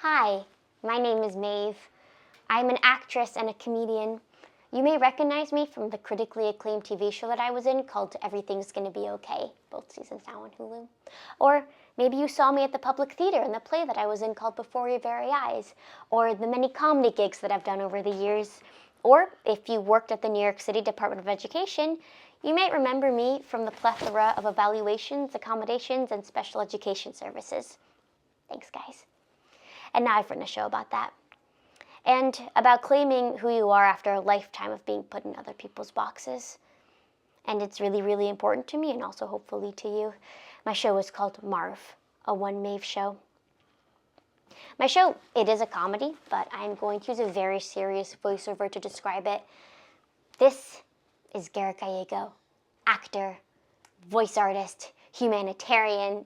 Hi, my name is Maeve. I'm an actress and a comedian. You may recognize me from the critically acclaimed TV show that I was in called Everything's Gonna Be Okay, both seasons now on Hulu. Or maybe you saw me at the Public Theater in the play that I was in called Before Your Very Eyes, or the many comedy gigs that I've done over the years. Or if you worked at the New York City Department of Education, you might remember me from the plethora of evaluations, accommodations, and special education services. Thanks, guys. And now I've written a show about that. And about claiming who you are after a lifetime of being put in other people's boxes. And it's really, really important to me, and also hopefully to you. My show is called Marve, a one Maeve show. My show, it is a comedy, but I'm going to use a very serious voiceover to describe it. This is Garrett Gallego, actor, voice artist, humanitarian.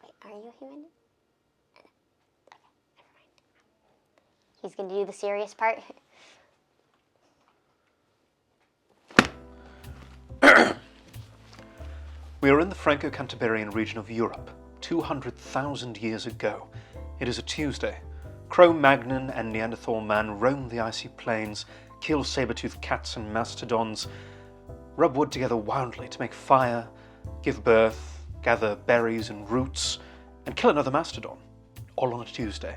Wait, are you a humanitarian? He's going to do the serious part. We are in the Franco-Cantabrian region of Europe, 200,000 years ago. It is a Tuesday. Cro-Magnon and Neanderthal man roam the icy plains, kill saber-toothed cats and mastodons, rub wood together wildly to make fire, give birth, gather berries and roots, and kill another mastodon, all on a Tuesday.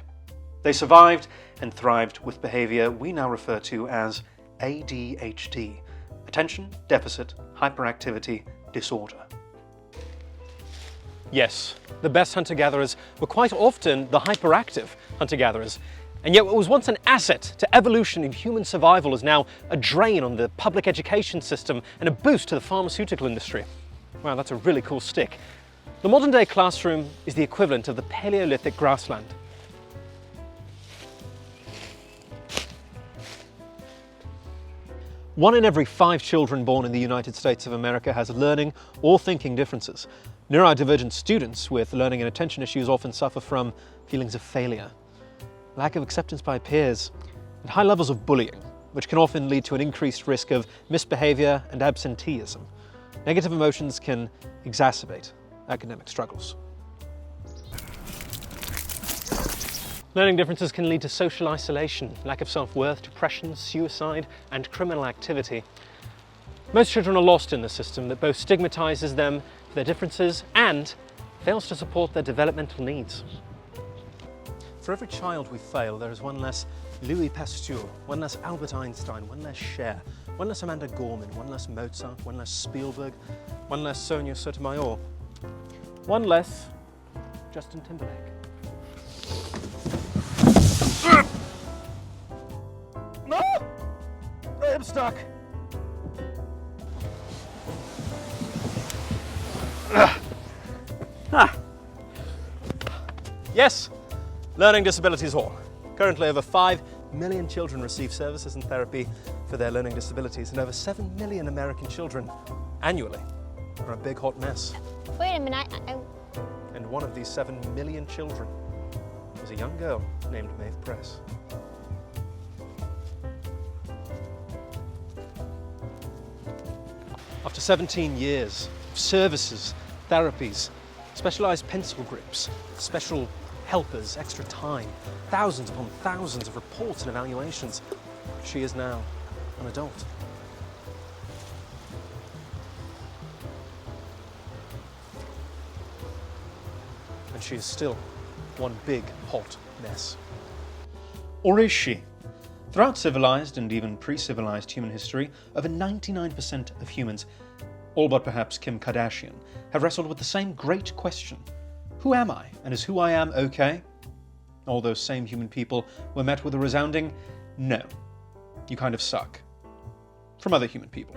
They survived and thrived with behavior we now refer to as ADHD, Attention Deficit Hyperactivity Disorder. Yes, the best hunter-gatherers were quite often the hyperactive hunter-gatherers, and yet what was once an asset to evolution in human survival is now a drain on the public education system and a boost to the pharmaceutical industry. Wow, that's a really cool stick. The modern-day classroom is the equivalent of the Paleolithic grassland. One in every 5 children born in the United States of America has learning or thinking differences. Neurodivergent students with learning and attention issues often suffer from feelings of failure, lack of acceptance by peers, and high levels of bullying, which can often lead to an increased risk of misbehavior and absenteeism. Negative emotions can exacerbate academic struggles. Learning differences can lead to social isolation, lack of self-worth, depression, suicide, and criminal activity. Most children are lost in the system that both stigmatizes them for their differences and fails to support their developmental needs. For every child we fail, there is one less Louis Pasteur, one less Albert Einstein, one less Cher, one less Amanda Gorman, one less Mozart, one less Spielberg, one less Sonia Sotomayor, one less Justin Timberlake. No! I am stuck. Yes, learning disabilities all. Currently over 5 million children receive services and therapy for their learning disabilities, and over 7 million American children annually are a big hot mess. Wait a minute, And one of these 7 million children was a young girl named Maeve Press. After 17 years of services, therapies, specialized pencil grips, special helpers, extra time, thousands upon thousands of reports and evaluations, she is now an adult. And she is still one big hot mess. Or is she? Throughout civilized and even pre-civilized human history, over 99% of humans, all but perhaps Kim Kardashian, have wrestled with the same great question. Who am I, and is who I am okay? All those same human people were met with a resounding, no, you kind of suck, from other human people.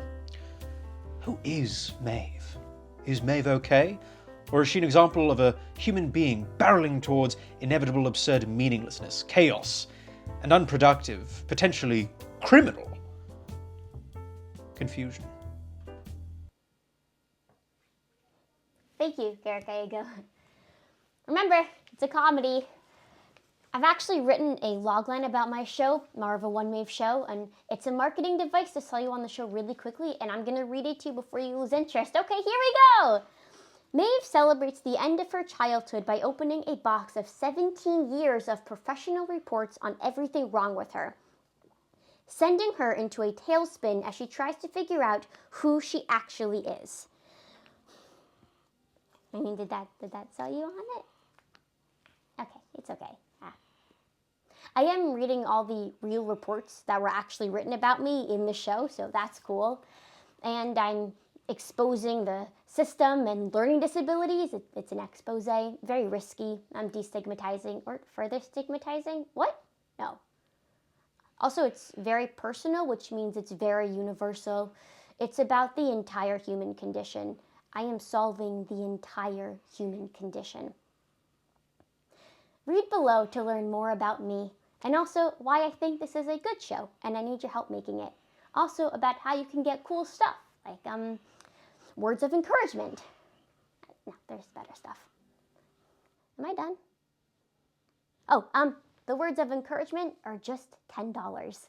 Who is Maeve? Is Maeve okay? Or is she an example of a human being barreling towards inevitable absurd meaninglessness, chaos, and unproductive, potentially criminal confusion? Thank you, Garrett Gallego. Remember, it's a comedy. I've actually written a logline about my show, Marve, a one Maeve show, and it's a marketing device to sell you on the show really quickly, and I'm going to read it to you before you lose interest. Okay, here we go! Maeve celebrates the end of her childhood by opening a box of 17 years of professional reports on everything wrong with her, sending her into a tailspin as she tries to figure out who she actually is. I mean, did that sell you on it? Okay, it's okay. I am reading all the real reports that were actually written about me in the show, so that's cool. And I'm exposing the system and learning disabilities. It's an expose, very risky. I'm destigmatizing or further stigmatizing. What? No. Also, it's very personal, which means it's very universal. It's about the entire human condition. I am solving the entire human condition. Read below to learn more about me, and also why I think this is a good show and I need your help making it. Also about how you can get cool stuff, like words of encouragement. No, there's better stuff. Am I done? Oh, the words of encouragement are just $10.